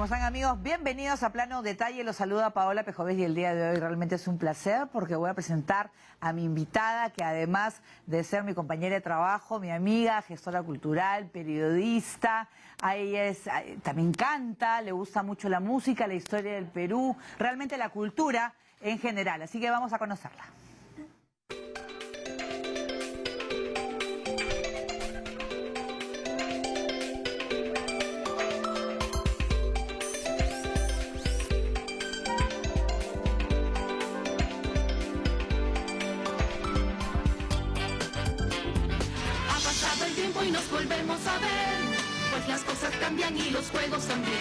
¿Cómo están, amigos? Bienvenidos a Plano Detalle. Los saluda Paola Pejoves y el día de hoy realmente es un placer porque voy a presentar a mi invitada, que además de ser mi compañera de trabajo, mi amiga, gestora cultural, periodista, a ella también canta, le gusta mucho la música, la historia del Perú, realmente la cultura en general. Así que vamos a conocerla. Y nos volvemos a ver, pues las cosas cambian y los juegos también.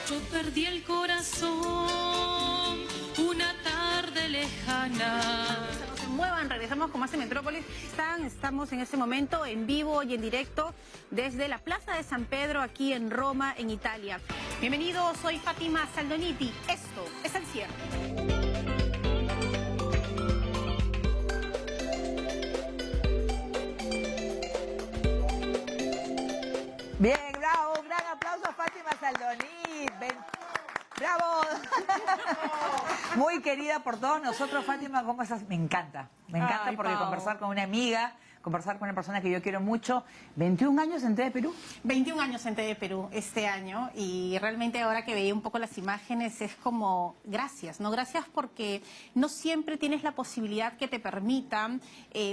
Yo perdí el corazón una tarde lejana. No se muevan, regresamos con más en Metrópolis. Estamos en este momento en vivo y en directo desde la Plaza de San Pedro, aquí en Roma, en Italia. Bienvenidos, soy Fátima Saldoniti. Esto es El Cierre. Bien, bravo, un gran aplauso a Fátima Saldonit. ¡Bravo! Muy querida por todos nosotros, Fátima, ¿cómo estás? Me encanta porque Pau, conversar con una amiga, conversar con una persona que yo quiero mucho. 21 años en TV Perú. 21 años en TV Perú este año y realmente ahora que veía un poco las imágenes es como gracias, ¿no? Gracias porque no siempre tienes la posibilidad que te permitan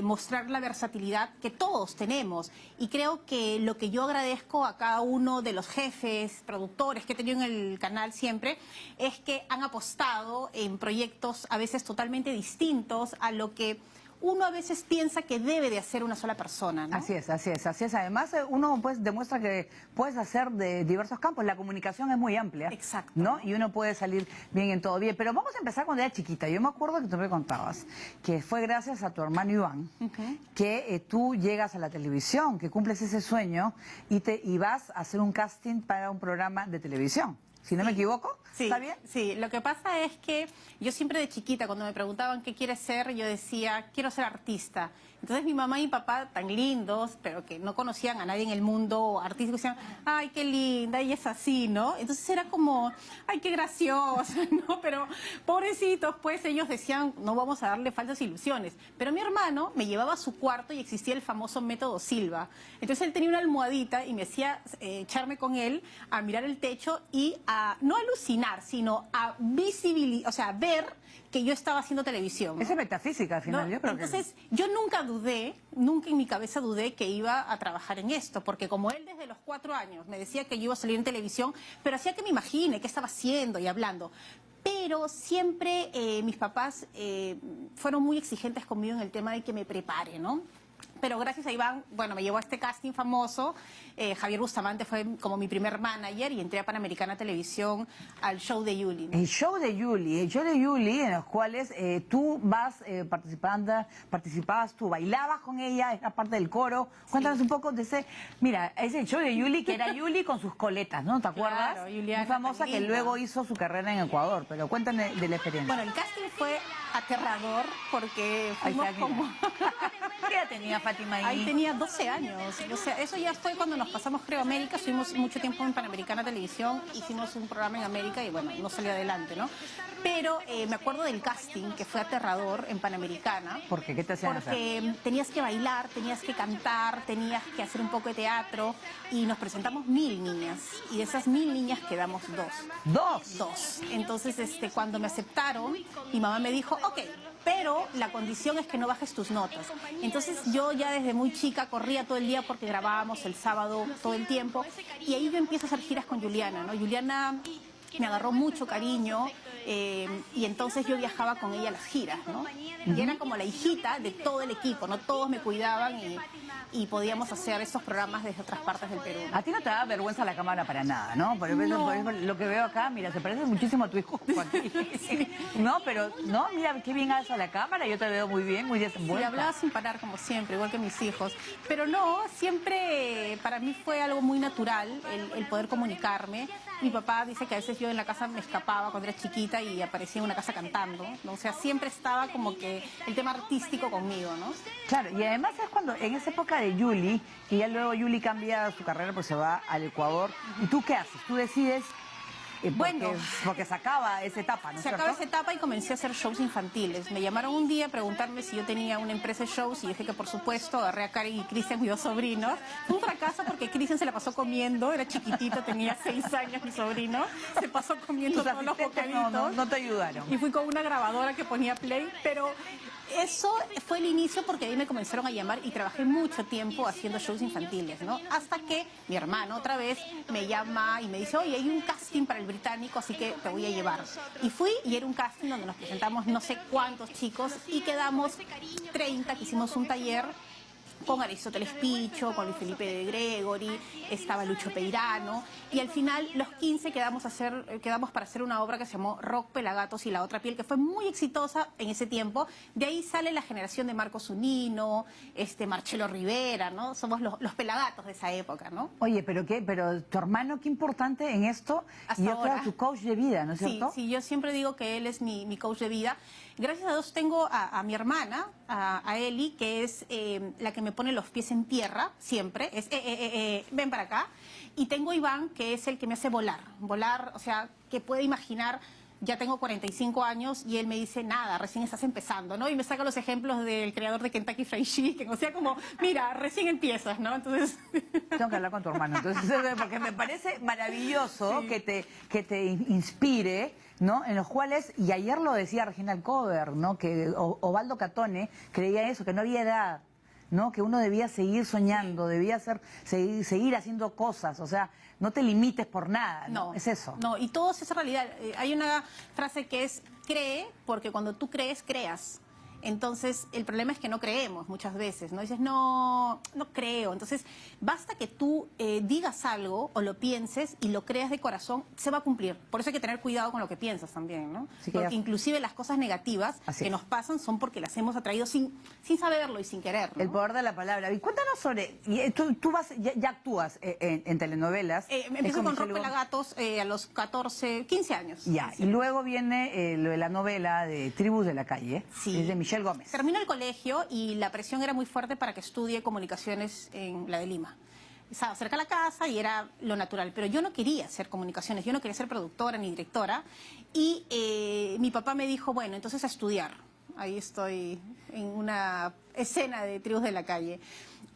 mostrar la versatilidad que todos tenemos y creo que lo que yo agradezco a cada uno de los jefes, productores que he tenido en el canal siempre es que han apostado en proyectos a veces totalmente distintos a lo que uno a veces piensa que debe de hacer una sola persona, ¿no? Así es. Además, uno pues demuestra que puedes hacer de diversos campos. La comunicación es muy amplia. Exacto. ¿No? Y uno puede salir bien en todo bien. Pero vamos a empezar cuando era chiquita. Yo me acuerdo que tú me contabas que fue gracias a tu hermano Iván que tú llegas a la televisión, que cumples ese sueño y vas a hacer un casting para un programa de televisión. Si no me equivoco, Sí, ¿está bien? Sí, lo que pasa es que yo siempre de chiquita, cuando me preguntaban qué quieres ser, yo decía, quiero ser artista. Entonces mi mamá y mi papá, tan lindos, pero que no conocían a nadie en el mundo artístico, decían, ay, qué linda, ella es así, ¿no? Entonces era como, ay, qué graciosa, ¿no? Pero pobrecitos, pues ellos decían, no vamos a darle falsas ilusiones. Pero mi hermano me llevaba a su cuarto y existía el famoso método Silva. Entonces él tenía una almohadita y me hacía echarme con él a mirar el techo y a no alucinar, sino a visibilizar, o sea, a ver que yo estaba haciendo televisión, ¿no? Esa es metafísica al final, ¿No? yo creo. Entonces, yo nunca en mi cabeza dudé que iba a trabajar en esto, porque como él desde los 4 años me decía que yo iba a salir en televisión, pero hacía que me imagine qué estaba haciendo y hablando. Pero siempre mis papás fueron muy exigentes conmigo en el tema de que me prepare, ¿no? Pero gracias a Iván, bueno, me llevó a este casting famoso. Javier Bustamante fue como mi primer manager y entré a Panamericana Televisión al show de Yuli, ¿no? El show de Yuli, en los cuales tú vas participabas tú, bailabas con ella, era parte del coro. Cuéntanos un poco de ese, mira, ese show de Yuli, que era Yuli con sus coletas, ¿no? ¿Te acuerdas? Claro, Juliana, muy famosa, que luego hizo su carrera en Ecuador, pero cuéntame de la experiencia. Bueno, el casting fue aterrador porque fuimos como... ¿Qué edad tenía Fátima ahí? Ahí tenía 12 años, o sea, eso ya fue cuando nos pasamos, creo, a América, estuvimos mucho tiempo en Panamericana Televisión, hicimos un programa en América y bueno, no salió adelante, ¿no? Pero me acuerdo del casting, que fue aterrador en Panamericana. ¿Por qué? ¿Qué te hacían Porque hacer? tenías que bailar, tenías que cantar, tenías que hacer un poco de teatro y nos presentamos 1000 niñas y de esas 1000 niñas quedamos 2. ¿Dos? 2. Entonces, cuando me aceptaron, mi mamá me dijo, ok, pero la condición es que no bajes tus notas. Entonces yo ya desde muy chica corría todo el día porque grabábamos el sábado todo el tiempo y ahí yo empiezo a hacer giras con Juliana, ¿no? Juliana me agarró mucho cariño y entonces yo viajaba con ella a las giras, ¿no? Y era como la hijita de todo el equipo, ¿no? Todos me cuidaban y podíamos hacer estos programas desde otras partes del Perú. A ti no te da vergüenza la cámara para nada, ¿no? Por ejemplo, lo que veo acá, mira, se parece muchísimo a tu hijo. Sí. No, pero, no, mira, qué bien haces a la cámara, yo te veo muy bien, muy desenvuelta. Sí, hablaba sin parar como siempre, igual que mis hijos. Pero no, siempre para mí fue algo muy natural el poder comunicarme. Mi papá dice que a veces yo en la casa me escapaba cuando era chiquita y aparecía en una casa cantando, ¿no? O sea, siempre estaba como que el tema artístico conmigo, ¿no? Claro, y además es cuando, en esa época de Yuli, que ya luego Yuli cambia su carrera porque se va al Ecuador, ¿y tú qué haces? Tú decides Bueno. Porque se acaba esa etapa, ¿no es Se cierto? acaba esa etapa y comencé a hacer shows infantiles. Me llamaron un día a preguntarme si yo tenía una empresa de shows y dije que por supuesto. Agarré a Karen y Cristian, mis dos sobrinos. Fue un fracaso porque Cristian se la pasó comiendo, era chiquitito, tenía 6 años mi sobrino. Se pasó comiendo Tus todos los asistentes bocaditos. no te ayudaron. Y fui con una grabadora que ponía play, pero eso fue el inicio porque ahí me comenzaron a llamar y trabajé mucho tiempo haciendo shows infantiles, ¿no? Hasta que mi hermano otra vez me llama y me dice, oye, hay un casting para el británico, así que te voy a llevar. Y fui y era un casting donde nos presentamos no sé cuántos chicos y quedamos 30, que hicimos un taller con Aristóteles Picho, con Luis Felipe de Gregory, estaba Lucho Peirano, y al final los 15 quedamos para hacer una obra que se llamó Rock, Pelagatos y la otra piel, que fue muy exitosa en ese tiempo. De ahí sale la generación de Marco Zunino, Marcelo Rivera, ¿no? Somos los pelagatos de esa época, ¿no? Oye, pero tu hermano, qué importante en esto, Hasta y yo creo ahora. tu coach de vida, ¿no es Sí, cierto? sí, yo siempre digo que él es mi coach de vida. Gracias a Dios tengo a mi hermana, a Eli, que es la que me pone los pies en tierra, siempre. Ven para acá. Y tengo a Iván, que es el que me hace volar. Volar, o sea, que puede imaginar, ya tengo 45 años y él me dice, nada, recién estás empezando, ¿no? Y me saca los ejemplos del creador de Kentucky Fried Chicken. O sea, como, mira, recién empiezas, ¿no? Entonces... Tengo que hablar con tu hermano, entonces, porque me parece maravilloso que te inspire, ¿no? En los cuales, y ayer lo decía Regina Alcover, ¿no? Que Ovaldo Catone creía eso, que no había edad, ¿no? Que uno debía seguir soñando, debía seguir haciendo cosas, o sea, no te limites por nada, ¿no? Es eso. No, y todo es esa realidad. Hay una frase que es, cree, porque cuando tú crees, creas. Entonces, el problema es que no creemos muchas veces, ¿no? Dices, no creo. Entonces, basta que tú digas algo o lo pienses y lo creas de corazón, se va a cumplir. Por eso hay que tener cuidado con lo que piensas también, ¿no? Así que porque inclusive las cosas negativas que nos pasan son porque las hemos atraído sin saberlo y sin querer, ¿no? El poder de la palabra. Y cuéntanos sobre, tú ya actúas en telenovelas. Empiezo con Rock Pelagatos a los 14, 15 años. Ya, sí. Y luego viene lo de la novela de Tribus de la Calle, Sí. es de Michelle Gómez. Termino el colegio y la presión era muy fuerte para que estudie comunicaciones en la de Lima. Estaba cerca de la casa y era lo natural, pero yo no quería hacer comunicaciones, yo no quería ser productora ni directora. Y mi papá me dijo, bueno, entonces a estudiar. Ahí estoy en una escena de Tribus de la Calle.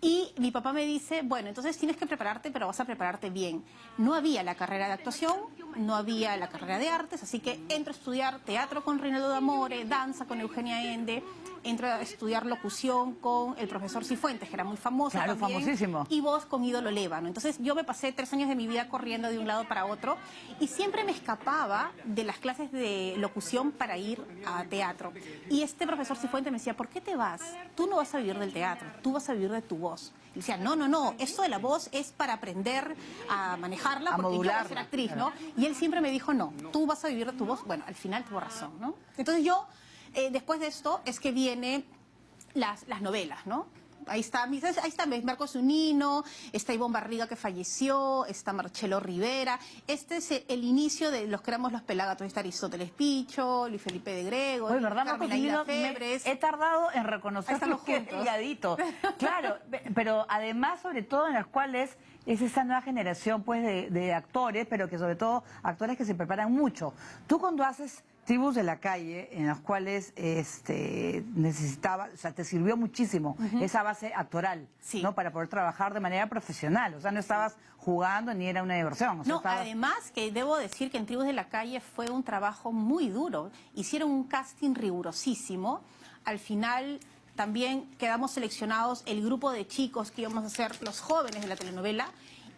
Y mi papá me dice, bueno, entonces tienes que prepararte, pero vas a prepararte bien. No había la carrera de actuación, no había la carrera de artes, así que entro a estudiar teatro con Reinaldo D'Amore, danza con Eugenia Ende, entro a estudiar locución con el profesor Cifuentes, que era muy famoso Claro, también, famosísimo. y voz con Ídolo Lévano. Entonces yo me pasé 3 años de mi vida corriendo de un lado para otro y siempre me escapaba de las clases de locución para ir a teatro. Y este profesor Cifuentes me decía, ¿por qué te vas? Tú no vas a vivir del teatro, tú vas a vivir de tu voz. Y decía, no, esto de la voz es para aprender a manejarla, A porque yo voy a modularla, ser actriz, claro. ¿no? Y él siempre me dijo, no, tú vas a vivir de tu voz. Bueno, al final tuvo razón, ¿no? Entonces yo, después de esto, es que vienen las novelas, ¿no? Ahí está Marco Zunino, está Ivonne Barriga que falleció, está Marcelo Rivera. Este es el inicio de los que éramos los pelagatos. Está Aristóteles Picho, Luis Felipe de Gregory, Oye, ¿verdad, Marco Carmen Aida Zunino? Febres. He tardado en Ahí reconocer estamos que juntos. calladito. Claro, pero además, sobre todo, en las cuales es esa nueva generación pues de actores, pero que sobre todo actores que se preparan mucho. Tú cuando haces Tribus de la Calle, en las cuales necesitaba, o sea, te sirvió muchísimo esa base actoral, Sí. ¿no? Para poder trabajar de manera profesional. O sea, no estabas jugando ni era una diversión. O sea, No, estabas... además que debo decir que en Tribus de la Calle fue un trabajo muy duro. Hicieron un casting rigurosísimo. Al final también quedamos seleccionados el grupo de chicos que íbamos a ser los jóvenes de la telenovela.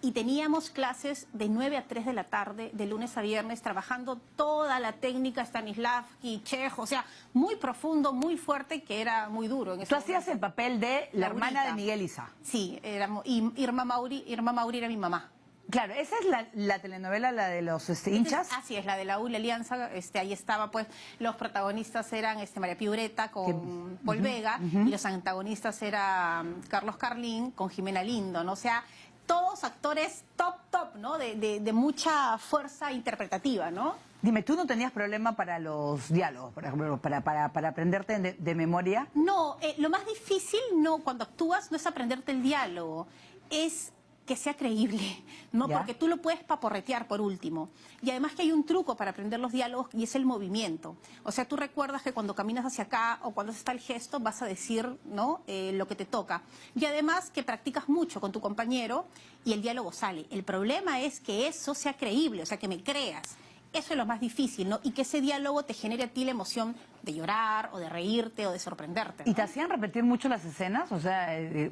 Y teníamos clases de 9 a 3 de la tarde, de lunes a viernes, trabajando toda la técnica Stanislavski, Chejo, o sea, muy profundo, muy fuerte, que era muy duro. En ese Tú hacías momento. el papel de la hermana Laurita. de Miguel Isa. Sí, y Irma Mauri era mi mamá. Claro, esa es la telenovela, la de los hinchas. Así es, la de la U, la Alianza, ahí estaba, pues, los protagonistas eran María Piureta con Paul Vega, y los antagonistas eran Carlos Carlín con Jimena Lindo, ¿no? O sea, todos actores top, ¿no? De mucha fuerza interpretativa, ¿no? Dime, ¿tú no tenías problema para los diálogos, por ejemplo, para aprenderte de memoria? No, lo más difícil cuando actúas no es aprenderte el diálogo, es que sea creíble, ¿no? Ya. Porque tú lo puedes paporretear por último. Y además que hay un truco para aprender los diálogos y es el movimiento. O sea, tú recuerdas que cuando caminas hacia acá o cuando está el gesto vas a decir, ¿no? Lo que te toca. Y además que practicas mucho con tu compañero y el diálogo sale. El problema es que eso sea creíble, o sea, que me creas. Eso es lo más difícil, ¿no? Y que ese diálogo te genere a ti la emoción de llorar o de reírte o de sorprenderte, ¿no? ¿Y te hacían repetir mucho las escenas? O sea,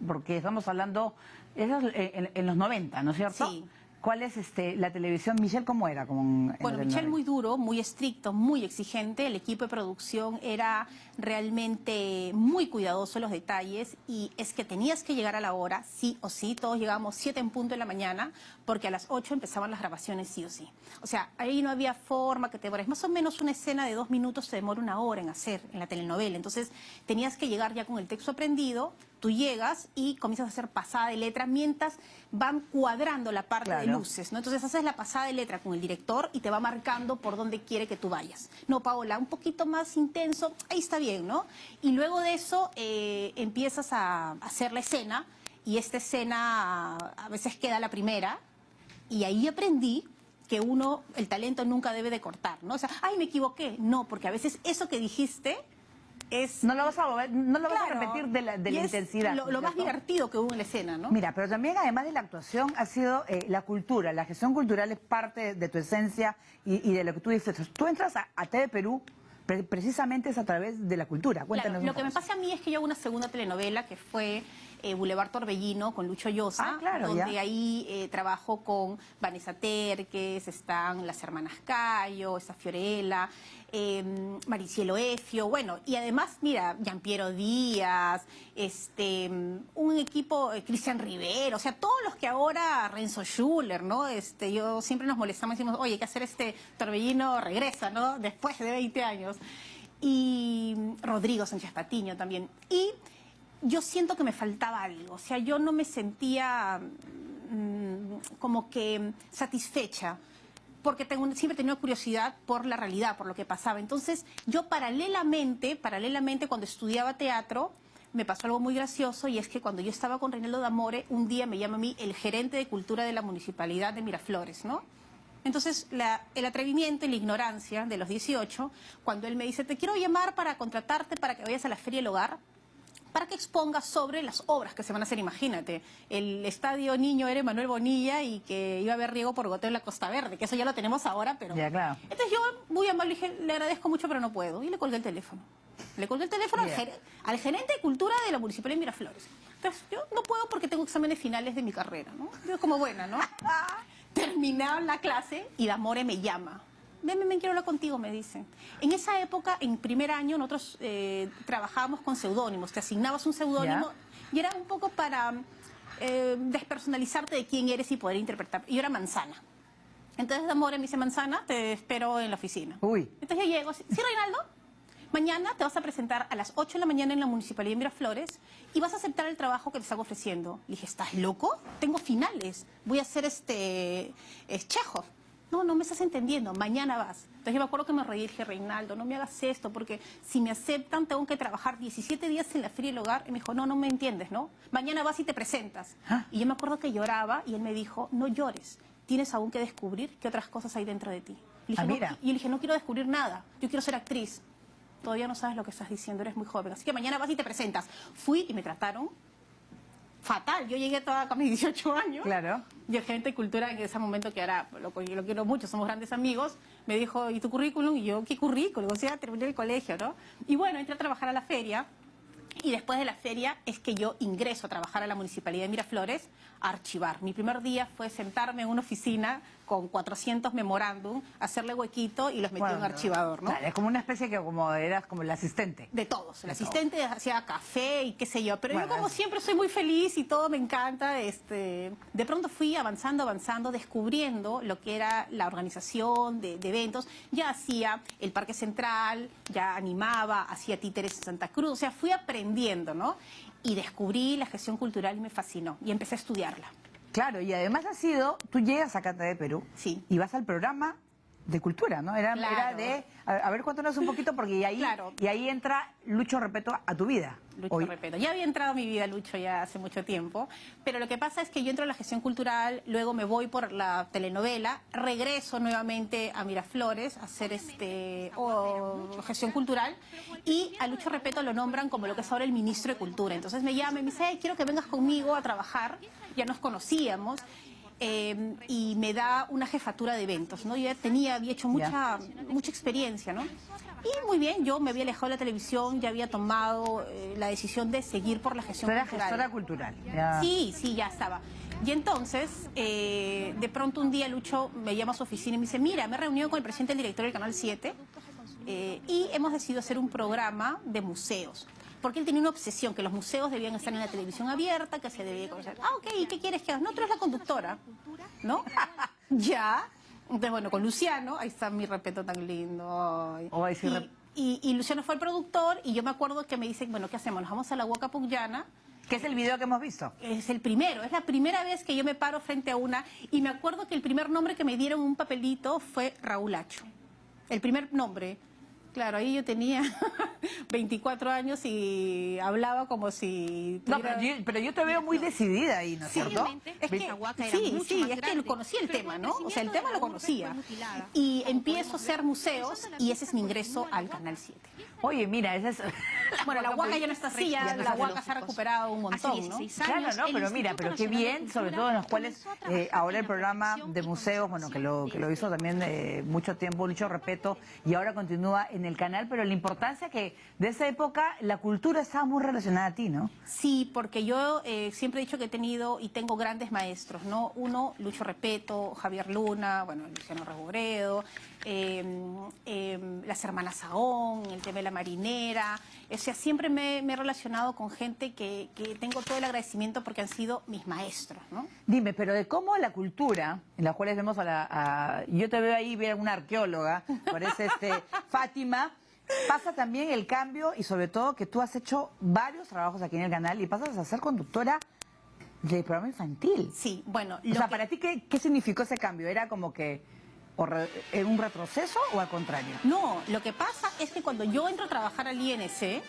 porque estamos hablando, eso es en los 90, ¿no es cierto? Sí. ¿Cuál es la televisión? Michelle, ¿cómo era? Bueno, Michelle muy duro, muy estricto, muy exigente. El equipo de producción era realmente muy cuidadoso en los detalles y es que tenías que llegar a la hora, sí o sí. Todos llegábamos 7 en punto de la mañana porque a las 8 empezaban las grabaciones sí o sí. O sea, ahí no había forma que te demores. Más o menos una escena de 2 minutos se demora 1 hora en hacer en la telenovela. Entonces tenías que llegar ya con el texto aprendido. Tú llegas y comienzas a hacer pasada de letra mientras van cuadrando la parte de luces, ¿no? Entonces haces la pasada de letra con el director y te va marcando por dónde quiere que tú vayas. No, Paola, un poquito más intenso, ahí está bien, ¿no? Y luego de eso empiezas a hacer la escena y esta escena a veces queda la primera y ahí aprendí que el talento nunca debe de cortar, ¿no? O sea, ay, me equivoqué. No, porque a veces eso que dijiste no lo vas a volver, no lo vas a Claro, repetir de la y es intensidad. lo más divertido que hubo en la escena, ¿no? Mira, pero también además de la actuación ha sido la cultura. La gestión cultural es parte de tu esencia y de lo que tú dices. Tú entras a TV Perú precisamente es a través de la cultura. Cuéntanos Claro, lo que un me poco. pasa a mí es que yo hago una segunda telenovela que fue Boulevard Torbellino con Lucho Llosa, Claro, donde ya. ahí trabajo con Vanessa Terques, están las hermanas Cayo, está Fiorella, Maricielo Efio, bueno, y además, mira, Gianpiero Díaz, un equipo, Cristian Rivero, o sea, todos los que ahora, Renzo Schuller, ¿no? Yo siempre nos molestamos y decimos, oye, hay que hacer Torbellino regresa, ¿no? Después de 20 años. Y Rodrigo Sánchez Patiño también. Y yo siento que me faltaba algo, o sea, yo no me sentía como que satisfecha, porque siempre he tenido curiosidad por la realidad, por lo que pasaba. Entonces, yo paralelamente, cuando estudiaba teatro, me pasó algo muy gracioso, y es que cuando yo estaba con Reinaldo D'Amore, un día me llama a mí el gerente de cultura de la Municipalidad de Miraflores, ¿no? Entonces, el atrevimiento y la ignorancia de los 18, cuando él me dice, te quiero llamar para contratarte para que vayas a la Feria del Hogar, para que expongas sobre las obras que se van a hacer. Imagínate, el estadio niño era Manuel Bonilla y que iba a haber riego por goteo en la Costa Verde, que eso ya lo tenemos ahora, pero... Ya, claro. Entonces yo, muy amable, dije, le agradezco mucho, pero no puedo. Y le colgué el teléfono. Le colgué el teléfono al gerente de cultura de la Municipalidad de Miraflores. Entonces yo no puedo porque tengo exámenes finales de mi carrera, ¿no? Yo como buena, ¿no? Terminaba la clase y D'Amore me llama. Ven, quiero hablar contigo, me dicen. En esa época, en primer año, nosotros trabajábamos con seudónimos. Te asignabas un seudónimo y era un poco para despersonalizarte de quién eres y poder interpretar. Y yo era Manzana. Entonces D'Amore me dice, Manzana, te espero en la oficina. Uy. Entonces yo llego, ¿sí, Reinaldo? Mañana te vas a presentar a las 8 de la mañana en la Municipalidad de Miraflores y vas a aceptar el trabajo que te están ofreciendo. Le dije, ¿estás loco? Tengo finales. Voy a hacer Chekhov. No me estás entendiendo, mañana vas. Entonces yo me acuerdo que me reí y dije, Reinaldo, no me hagas esto, porque si me aceptan tengo que trabajar 17 días en la Feria del Hogar. Y me dijo, no me entiendes, ¿no? Mañana vas y te presentas. Y yo me acuerdo que lloraba y él me dijo, no llores, tienes aún que descubrir qué otras cosas hay dentro de ti. Le dije, mira. Y yo le dije, no quiero descubrir nada, yo quiero ser actriz. Todavía no sabes lo que estás diciendo, eres muy joven, así que mañana vas y te presentas. Fui y me trataron fatal. Yo llegué toda con mis 18 años. Claro. Y el gerente de cultura en ese momento, que ahora lo quiero mucho, somos grandes amigos, me dijo, ¿y tu currículum? Y yo, ¿qué currículum? O sea, terminé el colegio, ¿no? Y bueno, entré a trabajar a la feria. Y después de la feria es que yo ingreso a trabajar a la Municipalidad de Miraflores a archivar. Mi primer día fue sentarme en una oficina con 400 memorándum, hacerle huequito y los metí en un archivador, ¿no? Claro, es como una especie que eras como el asistente. De todos. El De asistente hacía café y qué sé yo. Pero Bueno, yo como siempre soy muy feliz y todo me encanta. De pronto fui avanzando, descubriendo lo que era la organización de eventos. Ya hacía el Parque Central, ya animaba, hacía títeres en Santa Cruz. O sea, fui aprendiendo, ¿no? Y descubrí la gestión cultural y me fascinó. Y empecé a estudiarla. Claro, y además tú llegas acá a TV Perú Sí. y vas al programa de cultura, ¿no? Era Claro. de... A ver, cuéntanos un poquito, porque y ahí, Claro. y ahí entra Lucho Repetto a tu vida. Lucho Hoy. Repetto. Ya había entrado a mi vida Lucho ya hace mucho tiempo, pero lo que pasa es que yo entro a la gestión cultural, luego me voy por la telenovela, regreso nuevamente a Miraflores a hacer gestión cultural y a Lucho Repetto lo nombran como lo que es ahora el ministro de Cultura. Entonces me llama y me dice, "Hey, quiero que vengas conmigo a trabajar", ya nos conocíamos. Y me da una jefatura de eventos, ¿no? Yo ya había hecho mucha experiencia, ¿no? Y muy bien, yo me había alejado de la televisión, ya había tomado la decisión de seguir por la Tú gestión eras cultural. gestora cultural. Ya. Sí, ya estaba. Y entonces, de pronto un día Lucho me llama a su oficina y me dice, mira, me he reunido con el presidente y el director del Canal 7 y hemos decidido hacer un programa de museos. Porque él tenía una obsesión, que los museos debían estar en la televisión abierta, que se debía conocer. Ah, ok, ¿y qué quieres que hagas? No, tú eres la conductora, ¿no? Ya. Entonces, bueno, con Luciano, ahí está mi respeto tan lindo. Ay. Ay, sí, Y Luciano fue el productor y yo me acuerdo que me dicen, bueno, ¿qué hacemos? Nos vamos a la Huaca Pucllana. ¿Qué es el video que hemos visto? Es el primero, es la primera vez que yo me paro frente a una y me acuerdo que el primer nombre que me dieron en un papelito fue Raúl Acho. El primer nombre. Claro, ahí yo tenía 24 años y hablaba como si... No, tuviera- pero yo te veo muy decidida ahí, ¿no es cierto? Es que, es que conocía el tema, ¿no? O sea, el tema lo conocía. Y empiezo a hacer museos y ese es mi ingreso al Canal 7. Oye, mira, ese es... Bueno, la Huaca ya no está así, ya la Huaca se ha recuperado un montón, ¿no? Claro, no, pero mira, pero qué bien, sobre todo en los cuales ahora el programa de museos, bueno, que lo hizo también mucho tiempo Lucho Repetto y ahora continúa en el canal, pero la importancia que de esa época la cultura estaba muy relacionada a ti, ¿no? Sí, porque yo siempre he dicho que he tenido y tengo grandes maestros, ¿no? Uno, Lucho Repetto, Javier Luna, bueno, Luciano Rebobredo, las hermanas Sahón, el tema de la marinera. O sea, siempre me he relacionado con gente que tengo todo el agradecimiento porque han sido mis maestros, ¿no? Dime, pero de cómo la cultura, en la cual vemos yo te veo ahí, ver una arqueóloga, parece Fátima, pasa también el cambio y sobre todo que tú has hecho varios trabajos aquí en el canal y pasas a ser conductora de programa infantil. Sí, bueno. O sea, ¿para ti qué significó ese cambio? ¿Era como que un retroceso o al contrario? No, lo que pasa es que cuando yo entro a trabajar al INC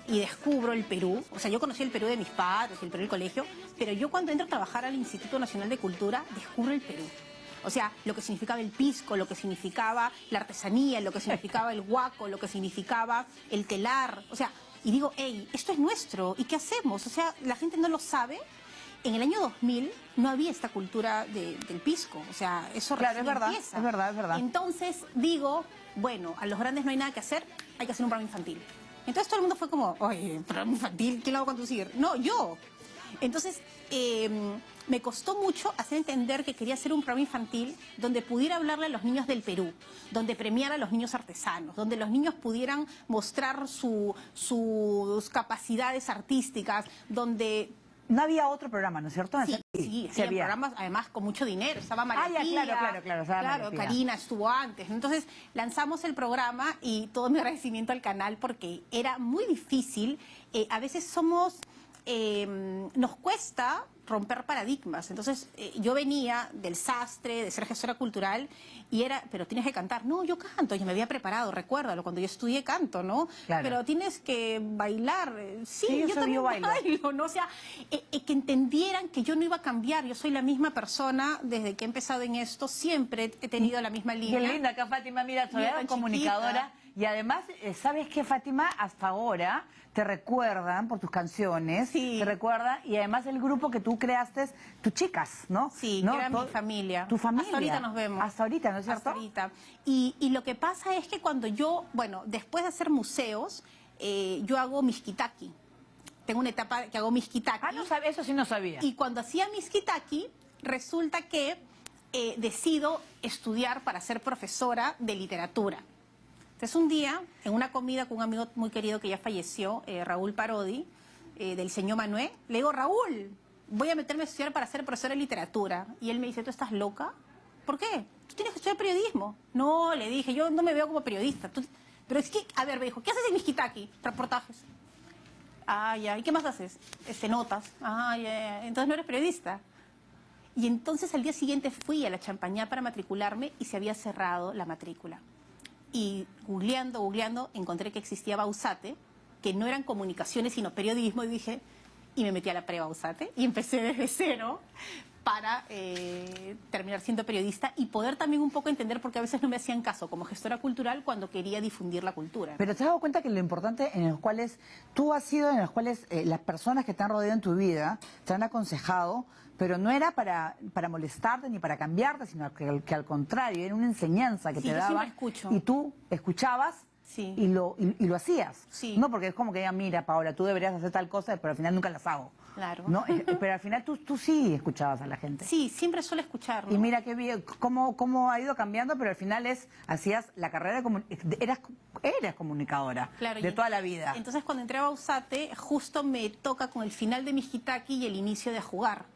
y descubro el Perú, o sea, yo conocí el Perú de mis padres, el Perú del colegio, pero yo cuando entro a trabajar al Instituto Nacional de Cultura, descubro el Perú. O sea, lo que significaba el pisco, lo que significaba la artesanía, lo que significaba el huaco, lo que significaba el telar. O sea, y digo, hey, esto es nuestro, ¿y qué hacemos? O sea, la gente no lo sabe. En el año 2000 no había esta cultura del pisco, o sea, eso Claro, recién es verdad, empieza. es verdad, es verdad. Entonces digo, bueno, a los grandes no hay nada que hacer, hay que hacer un programa infantil. Entonces todo el mundo fue como, oye, programa infantil, ¿quién lo va a conducir? No, yo. Entonces me costó mucho hacer entender que quería hacer un programa infantil donde pudiera hablarle a los niños del Perú, donde premiara a los niños artesanos, donde los niños pudieran mostrar sus capacidades artísticas, donde... No había otro programa, ¿no es cierto? Sí, había programas además con mucho dinero. Estaba María ya, Pía, claro. Estaba María Pía. Karina estuvo antes. Entonces lanzamos el programa y todo mi agradecimiento al canal porque era muy difícil. A veces nos cuesta romper paradigmas. Entonces yo venía del sastre, de ser gestora cultural y era, pero tienes que cantar. No, yo canto, yo me había preparado, recuérdalo, cuando yo estudié canto, ¿no? Claro. Pero tienes que bailar. Sí, yo también bailo. ¿no? O sea, que entendieran que yo no iba a cambiar, yo soy la misma persona desde que he empezado en esto, siempre he tenido la misma línea. Qué linda acá, Fátima, mira, Mira, soy tan comunicadora. chiquita. Y además, ¿sabes qué, Fátima? Hasta ahora te recuerdan por tus canciones, Sí. te recuerdan, y además el grupo que tú creaste, tus chicas, ¿no? Sí, ¿no? que era mi familia. Tu familia. Hasta ahorita nos vemos. Hasta ahorita, ¿no es cierto? Hasta ahorita. Y lo que pasa es que cuando yo, bueno, después de hacer museos, yo hago miskitaki. Tengo una etapa que hago miskitaki. Ah, no sabía, eso sí no sabía. Y cuando hacía miskitaki, resulta que decido estudiar para ser profesora de literatura. Entonces un día, en una comida con un amigo muy querido que ya falleció, Raúl Parodi, del señor Manuel, le digo, Raúl, voy a meterme a estudiar para ser profesora de literatura. Y él me dice, ¿tú estás loca? ¿Por qué? Tú tienes que estudiar periodismo. No, le dije, yo no me veo como periodista. Pero es que, a ver, me dijo, ¿qué haces en miskitaki? Reportajes. Ah, ya. ¿Y qué más haces? Notas. Ah, ya. Entonces no eres periodista. Y entonces al día siguiente fui a la Champañá para matricularme y se había cerrado la matrícula. Y googleando, encontré que existía Bausate, que no eran comunicaciones sino periodismo, y dije, y me metí a la pre-Bausate y empecé desde cero para terminar siendo periodista y poder también un poco entender, porque a veces no me hacían caso como gestora cultural cuando quería difundir la cultura. Pero te has dado cuenta que lo importante en los cuales tú has sido, en los cuales las personas que te han rodeado en tu vida te han aconsejado, pero no era para molestarte ni para cambiarte, sino que al contrario, era una enseñanza que Sí, te yo daban siempre escucho. y tú escuchabas. Sí. Y lo hacías. Sí. No, porque es como que digan, mira, Paola, tú deberías hacer tal cosa, pero al final nunca las hago. Claro. ¿No? Pero al final tú sí escuchabas a la gente. Sí, siempre suelo escuchar, ¿no? Y mira qué bien, cómo ha ido cambiando, pero al final hacías la carrera eras comunicadora Claro, de y toda la vida. Entonces cuando entré a Bausate, justo me toca con el final de Mijitaki y el inicio de A Jugar.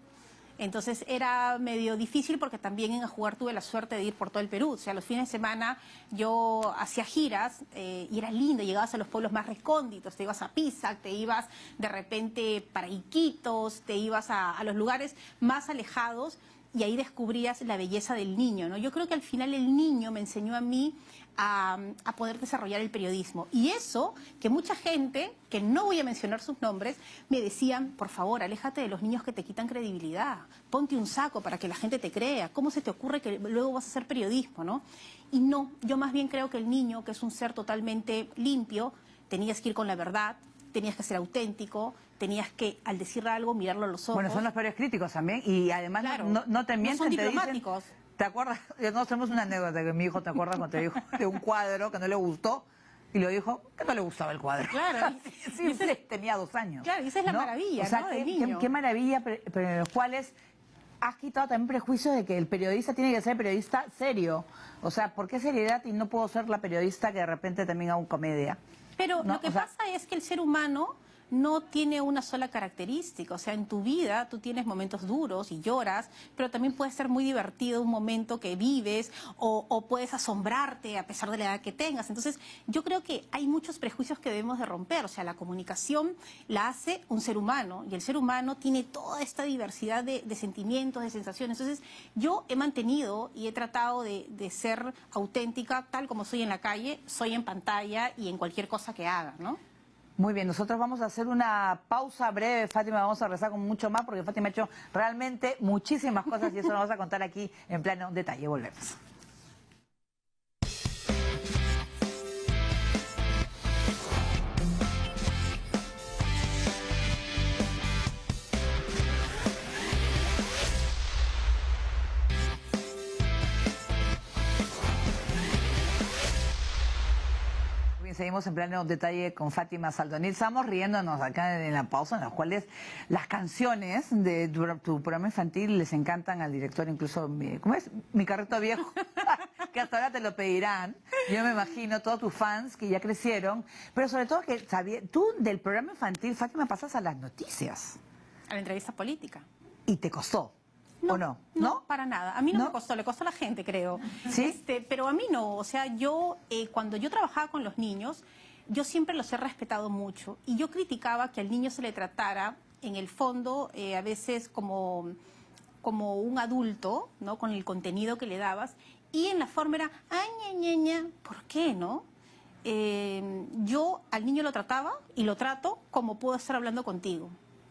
Entonces era medio difícil porque también en A Jugar tuve la suerte de ir por todo el Perú. O sea, los fines de semana yo hacía giras y era lindo. Llegabas a los pueblos más recónditos, te ibas a Pisac, te ibas de repente para Iquitos, te ibas a los lugares más alejados y ahí descubrías la belleza del niño, ¿no? Yo creo que al final el niño me enseñó a mí a poder desarrollar el periodismo. Y eso, que mucha gente, que no voy a mencionar sus nombres, me decían, por favor, aléjate de los niños que te quitan credibilidad, ponte un saco para que la gente te crea, ¿cómo se te ocurre que luego vas a hacer periodismo, no? Y no, yo más bien creo que el niño, que es un ser totalmente limpio, tenías que ir con la verdad, tenías que ser auténtico, tenías que, al decirle algo, mirarlo a los ojos. Bueno, son los peores críticos también, y además Claro, no te mienten, son te dicen... diplomáticos. ¿Te acuerdas? No hacemos una anécdota que mi hijo, ¿te acuerdas cuando te dijo de un cuadro que no le gustó? Y lo dijo que no le gustaba el cuadro. Claro. Sí, tenía 2 años. Claro, y esa es la maravilla, o sea, ¿no? qué, del niño. qué maravilla, pero en los cuales has quitado también prejuicios de que el periodista tiene que ser periodista serio. O sea, ¿por qué seriedad y no puedo ser la periodista que de repente también hago comedia? Pero ¿No? lo que O sea, pasa es que el ser humano no tiene una sola característica. O sea, en tu vida tú tienes momentos duros y lloras, pero también puede ser muy divertido un momento que vives o puedes asombrarte a pesar de la edad que tengas. Entonces, yo creo que hay muchos prejuicios que debemos de romper. O sea, la comunicación la hace un ser humano y el ser humano tiene toda esta diversidad de sentimientos, de sensaciones. Entonces, yo he mantenido y he tratado de ser auténtica tal como soy en la calle, soy en pantalla y en cualquier cosa que haga, ¿no? muy bien, nosotros vamos a hacer una pausa breve, Fátima, vamos a regresar con mucho más porque Fátima ha hecho realmente muchísimas cosas y eso lo vamos a contar aquí en plano detalle. Volvemos. Seguimos en pleno detalle con Fátima Saldonil. Estamos riéndonos acá en la pausa, en las cuales las canciones de tu programa infantil les encantan al director, incluso, ¿cómo es? Mi carrito viejo, que hasta ahora te lo pedirán. Yo me imagino, todos tus fans que ya crecieron, pero sobre todo que tú del programa infantil, Fátima, pasas a las noticias. A la entrevista política. Y te costó. No, ¿O no? no, para nada. A mí no ¿No? me costó, le costó a la gente, creo. ¿Sí? Pero a mí no. O sea, yo, cuando yo trabajaba con los niños, yo siempre los he respetado mucho. Y yo criticaba que al niño se le tratara, en el fondo, a veces como un adulto, ¿no? Con el contenido que le dabas. Y en la forma era, ay, ña. ¿Por qué, no? Yo al niño lo trataba y lo trato como puedo estar hablando contigo.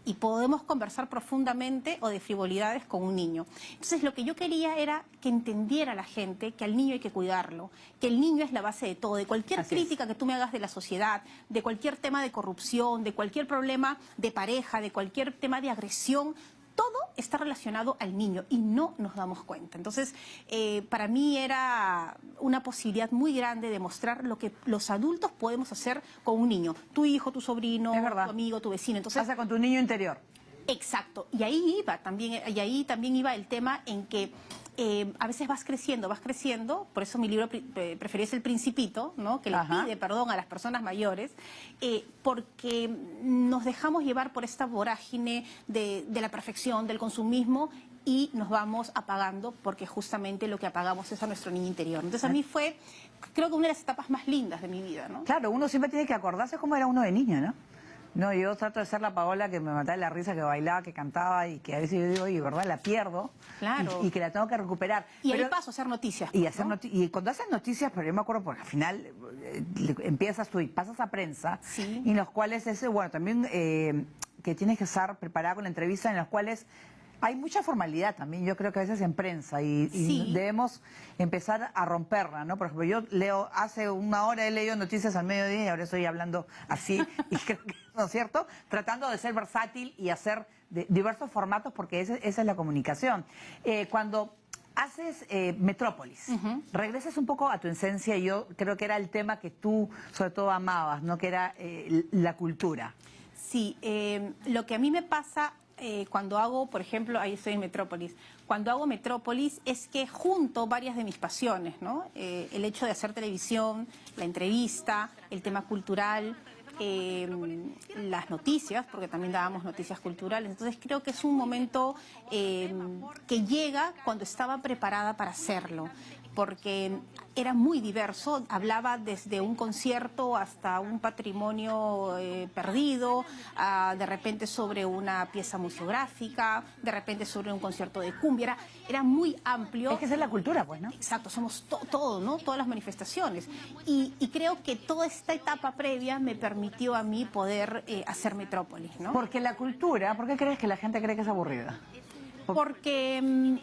Y podemos conversar profundamente o de frivolidades con un niño. Entonces, lo que yo quería era que entendiera la gente que al niño hay que cuidarlo, que el niño es la base de todo, de cualquier crítica que tú me hagas de la sociedad, de cualquier tema de corrupción, de cualquier problema de pareja, de cualquier tema de agresión, todo está relacionado al niño y no nos damos cuenta. Entonces, para mí era una posibilidad muy grande de mostrar lo que los adultos podemos hacer con un niño. Tu hijo, tu sobrino, tu amigo, tu vecino. Entonces, pasa con tu niño interior. Exacto. Y ahí también iba el tema en que a veces vas creciendo, por eso mi libro preferido es El Principito, ¿no? Que le pide perdón a las personas mayores, porque nos dejamos llevar por esta vorágine de la perfección, del consumismo, y nos vamos apagando porque justamente lo que apagamos es a nuestro niño interior. Entonces a mí fue, creo que una de las etapas más lindas de mi vida, ¿no? Claro, uno siempre tiene que acordarse cómo era uno de niño, ¿no? No, yo trato de ser la Paola que me mataba de la risa, que bailaba, que cantaba y que a veces yo digo, oye, ¿verdad? La pierdo. Claro. Y que la tengo que recuperar. Y Pero, ahí paso a hacer noticias. y, ¿no? hacer y cuando haces noticias, pero yo me acuerdo porque al final empiezas tú y pasas a prensa, Sí. y en los cuales bueno, también que tienes que estar preparada con la entrevista, en los cuales hay mucha formalidad también, yo creo que a veces en prensa, y Sí. debemos empezar a romperla, ¿no? Por ejemplo, yo leo, hace una hora he leído noticias al mediodía y ahora estoy hablando así, y creo que, ¿no es cierto? Tratando de ser versátil y hacer diversos formatos, porque esa es la comunicación. Cuando haces Metrópolis, regresas un poco a tu esencia, y yo creo que era el tema que tú sobre todo amabas, ¿no? Que era la cultura. Sí, lo que a mí me pasa cuando hago, por ejemplo, ahí estoy en Metrópolis, cuando hago Metrópolis es que junto varias de mis pasiones, ¿no? El hecho de hacer televisión, la entrevista, el tema cultural, las noticias, porque también dábamos noticias culturales. Entonces creo que es un momento que llega cuando estaba preparada para hacerlo, porque era muy diverso, hablaba desde un concierto hasta un patrimonio perdido, de repente sobre una pieza museográfica, de repente sobre un concierto de cumbia, era muy amplio. Es que esa es la cultura, pues, ¿no? Exacto, somos todo, ¿no? Todas las manifestaciones. Y creo que toda esta etapa previa me permitió a mí poder hacer Metrópolis, ¿no? Porque la cultura, ¿por qué crees que la gente cree que es aburrida? Porque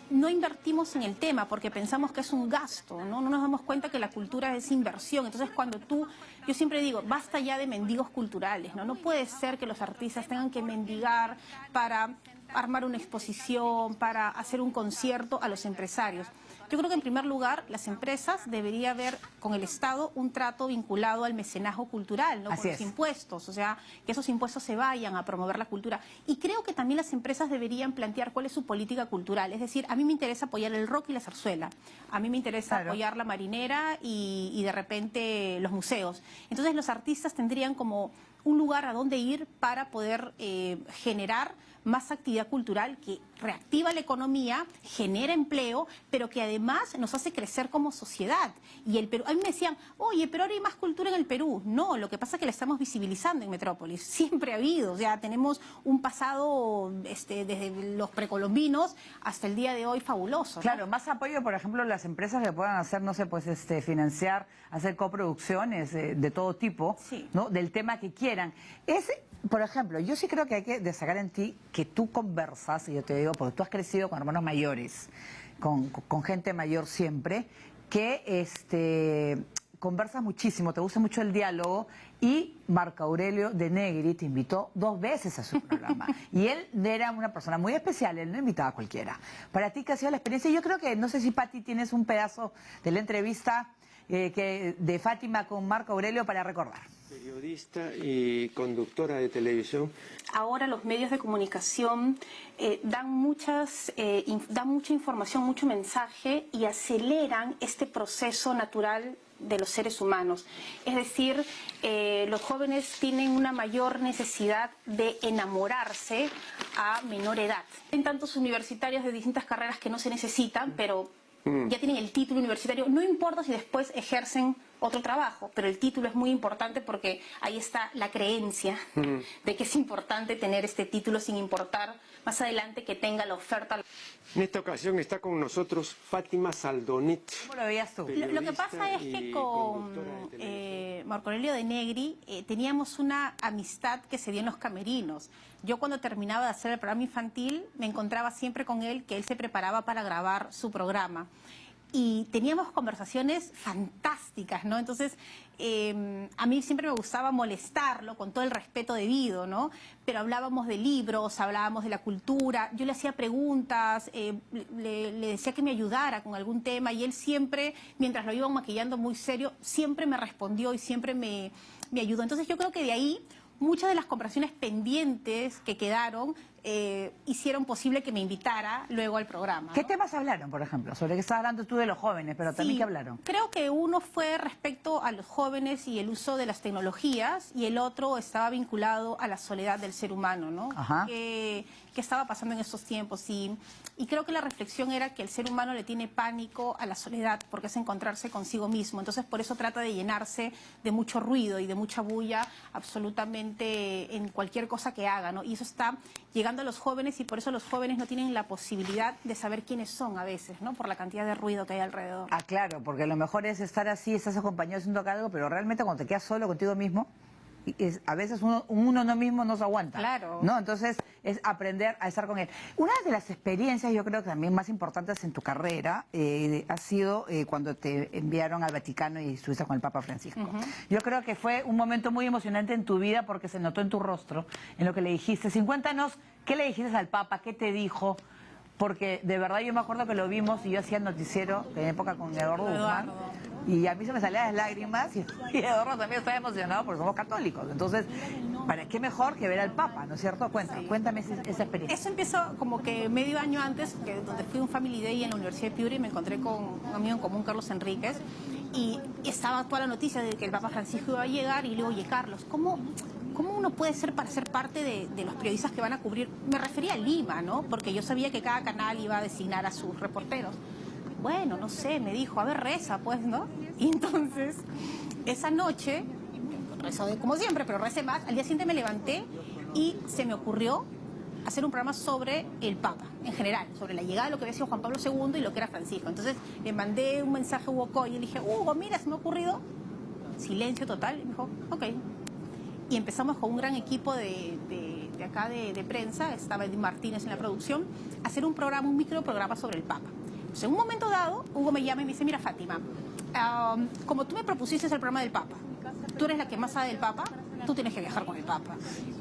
no invertimos en el tema, porque pensamos que es un gasto, ¿no? No nos damos cuenta que la cultura es inversión. Entonces, cuando yo siempre digo, basta ya de mendigos culturales, ¿no? No puede ser que los artistas tengan que mendigar para armar una exposición, para hacer un concierto a los empresarios. Yo creo que en primer lugar las empresas debería haber con el Estado un trato vinculado al mecenazgo cultural, ¿no? Con los impuestos, o sea, que esos impuestos se vayan a promover la cultura. Y creo que también las empresas deberían plantear cuál es su política cultural. Es decir, a mí me interesa apoyar el rock y la zarzuela, a mí me interesa apoyar la marinera y de repente los museos. Entonces los artistas tendrían como un lugar a donde ir para poder generar más actividad cultural que reactiva la economía, genera empleo, pero que además nos hace crecer como sociedad. Y el Perú, a mí me decían, oye, pero ahora hay más cultura en el Perú. No, lo que pasa es que la estamos visibilizando en Metrópolis. Siempre ha habido, o sea, tenemos un pasado desde los precolombinos hasta el día de hoy fabuloso, ¿no? Claro, más apoyo, por ejemplo, las empresas que puedan hacer, no sé, pues financiar, hacer coproducciones de todo tipo, Sí. ¿no? Del tema que quieran. Por ejemplo, yo sí creo que hay que destacar en ti que tú conversas, y yo te digo, porque tú has crecido con hermanos mayores, con gente mayor siempre, que conversas muchísimo, te gusta mucho el diálogo, y Marco Aurelio de Negri te invitó 2 veces a su programa. Y él era una persona muy especial, él no invitaba a cualquiera. Para ti, ¿qué ha sido la experiencia? Yo creo que, no sé si Pati tienes un pedazo de la entrevista de Fátima con Marco Aurelio para recordar. Periodista y conductora de televisión. Ahora los medios de comunicación dan mucha información, mucho mensaje y aceleran este proceso natural de los seres humanos. Es decir, los jóvenes tienen una mayor necesidad de enamorarse a menor edad. Hay tantos universitarios de distintas carreras que no se necesitan, pero ya tienen el título universitario. No importa si después ejercen otro trabajo, pero el título es muy importante porque ahí está la creencia de que es importante tener este título sin importar más adelante que tenga la oferta. En esta ocasión está con nosotros Fátima Saldonit. ¿Cómo lo veías tú? Lo que pasa es que con Marco Aurelio de Negri teníamos una amistad que se dio en los camerinos. Yo cuando terminaba de hacer el programa infantil me encontraba siempre con él, que él se preparaba para grabar su programa. Y teníamos conversaciones fantásticas, ¿no? Entonces, a mí siempre me gustaba molestarlo con todo el respeto debido, ¿no? Pero hablábamos de libros, hablábamos de la cultura, yo le hacía preguntas, le decía que me ayudara con algún tema y él siempre, mientras lo iban maquillando muy serio, siempre me respondió y siempre me ayudó. Entonces yo creo que de ahí muchas de las conversaciones pendientes que quedaron hicieron posible que me invitara luego al programa, ¿no? ¿Qué temas hablaron, por ejemplo? Sobre qué estabas hablando tú de los jóvenes, pero también Sí, qué hablaron. creo que uno fue respecto a los jóvenes y el uso de las tecnologías, y el otro estaba vinculado a la soledad del ser humano, ¿no? Ajá. ¿Qué estaba pasando en estos tiempos? Y creo que la reflexión era que el ser humano le tiene pánico a la soledad, porque es encontrarse consigo mismo. Entonces, por eso trata de llenarse de mucho ruido y de mucha bulla absolutamente en cualquier cosa que haga, ¿no? Y eso está llegando a los jóvenes, y por eso los jóvenes no tienen la posibilidad de saber quiénes son a veces, ¿no? Por la cantidad de ruido que hay alrededor. Ah, claro, porque lo mejor es estar así, estás acompañado haciendo algo, pero realmente cuando te quedas solo contigo mismo, a veces uno no mismo no se aguanta. Claro. ¿No? Entonces es aprender a estar con él. Una de las experiencias, yo creo que también más importantes en tu carrera, ha sido cuando te enviaron al Vaticano y estuviste con el Papa Francisco. Yo creo que fue un momento muy emocionante en tu vida porque se notó en tu rostro, en lo que le dijiste. Cuéntanos, ¿qué le dijiste al Papa? ¿Qué te dijo? Porque de verdad yo me acuerdo que lo vimos y yo hacía el noticiero en época con Eduardo Guzmán. Y a mí se me salían las lágrimas y Eduardo también estaba emocionado porque somos católicos. Entonces, ¿para qué mejor que ver al Papa, ¿no es cierto? Cuéntame esa experiencia. Eso empezó como que medio año antes, donde fui a un Family Day en la Universidad de Piura y me encontré con un amigo en común, Carlos Enríquez, y estaba toda la noticia de que el Papa Francisco iba a llegar, y le digo, oye, Carlos, ¿cómo uno puede ser para ser parte de los periodistas que van a cubrir? Me refería a Lima, ¿no? Porque yo sabía que cada canal iba a designar a sus reporteros. Bueno, no sé, me dijo, a ver, reza, pues, ¿no? Y entonces, esa noche, rezo como siempre, pero recé más, al día siguiente me levanté y se me ocurrió hacer un programa sobre el Papa, en general, sobre la llegada de lo que había sido Juan Pablo II y lo que era Francisco. Entonces, le mandé un mensaje a Hugo Coy y le dije, Hugo, mira, se me ha ocurrido. Silencio total, y me dijo, ok. Y empezamos con un gran equipo de acá de prensa, estaba Edith Martínez en la producción, a hacer un programa, un microprograma sobre el Papa. Entonces, en un momento dado, Hugo me llama y me dice, mira, Fátima, como tú me propusiste el programa del Papa, tú eres la que más sabe del Papa, tú tienes que viajar con el Papa.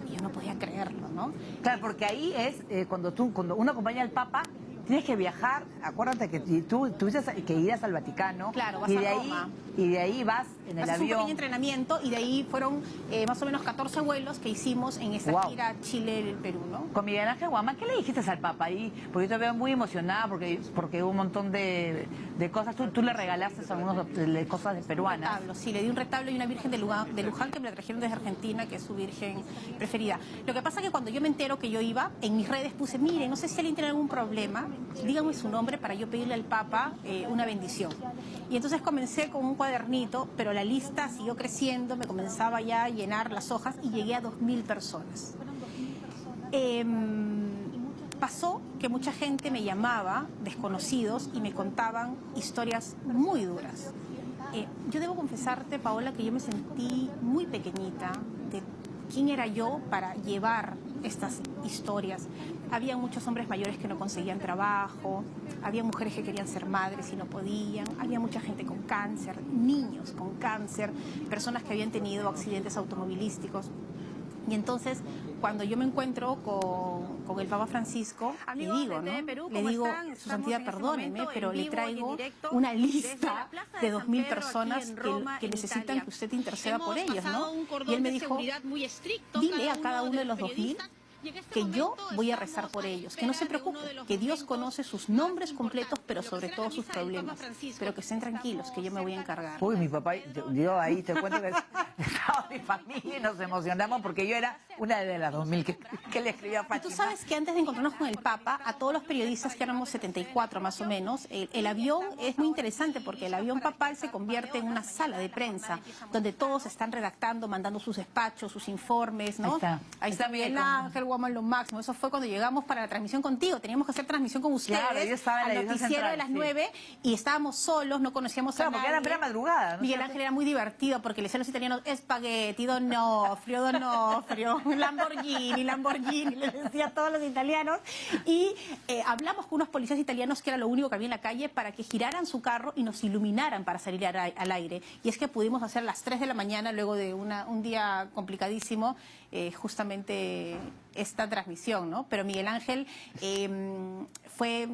Y yo no podía creerlo, ¿no? Claro, porque ahí es cuando uno acompaña al Papa, tienes que viajar. Acuérdate que tú tuviste que ir al Vaticano. Claro, vas y a de Roma. Y de ahí vas en el Haces un avión. pequeño entrenamiento, y de ahí fueron más o menos 14 vuelos que hicimos en esa Wow. gira Chile-Perú, ¿no? Con Miguel Ángel Guamán, ¿qué le dijiste al Papa ahí? Porque yo te veo muy emocionada porque hubo un montón de cosas. Tú le regalaste algunas cosas de peruanas. Retablo, sí, le di un retablo y una virgen de Luján que me la trajeron desde Argentina, que es su virgen preferida. Lo que pasa es que cuando yo me entero que yo iba, en mis redes puse, mire, no sé si alguien tiene algún problema, dígame su nombre para yo pedirle al Papa una bendición. Y entonces comencé con un cuadernito, pero la lista siguió creciendo, me comenzaba ya a llenar las hojas y llegué a 2000 personas. Pasó que mucha gente me llamaba, desconocidos, y me contaban historias muy duras. Yo debo confesarte, Paola, que yo me sentí muy pequeñita de quién era yo para llevar estas historias. Había muchos hombres mayores que no conseguían trabajo, había mujeres que querían ser madres y no podían, había mucha gente con cáncer, niños con cáncer, personas que habían tenido accidentes automovilísticos. Y entonces, cuando yo me encuentro con el Papa Francisco, le digo, ¿no? Le digo, su santidad, perdóneme, pero le traigo una lista de 2000 personas que necesitan que usted interceda por ellos, ¿no? Y él me dijo, dile a cada uno de los 2000 que yo voy a rezar por ellos, que no se preocupen, que Dios conoce sus nombres completos, pero sobre todo sus problemas, pero que estén tranquilos, que yo me voy a encargar. Uy, mi papá, yo ahí te cuento que estaba mi familia y nos emocionamos porque yo era una de las 2000 que le escribía a Fátima. Y tú sabes que antes de encontrarnos con el Papa, a todos los periodistas, que éramos 74 más o menos, el avión es muy interesante porque el avión papal se convierte en una sala de prensa donde todos están redactando, mandando sus despachos, sus informes, ¿no? Ahí está Miguel Ángel Guamán, lo máximo. Eso fue cuando llegamos para la transmisión contigo. Teníamos que hacer transmisión con ustedes, claro, yo estaba en la al noticiero central, de las sí. 9, y estábamos solos, no conocíamos a nadie. Porque era plena madrugada, ¿no? Miguel Ángel era muy divertido porque le decía a los italianos, espagueti, Donofrio, Lamborghini, les decía a todos los italianos. Y hablamos con unos policías italianos, que era lo único que había en la calle, para que giraran su carro y nos iluminaran para salir al aire. Y es que pudimos hacer a las 3 de la mañana, luego de un día complicadísimo, justamente esta transmisión, ¿no? Pero Miguel Ángel fue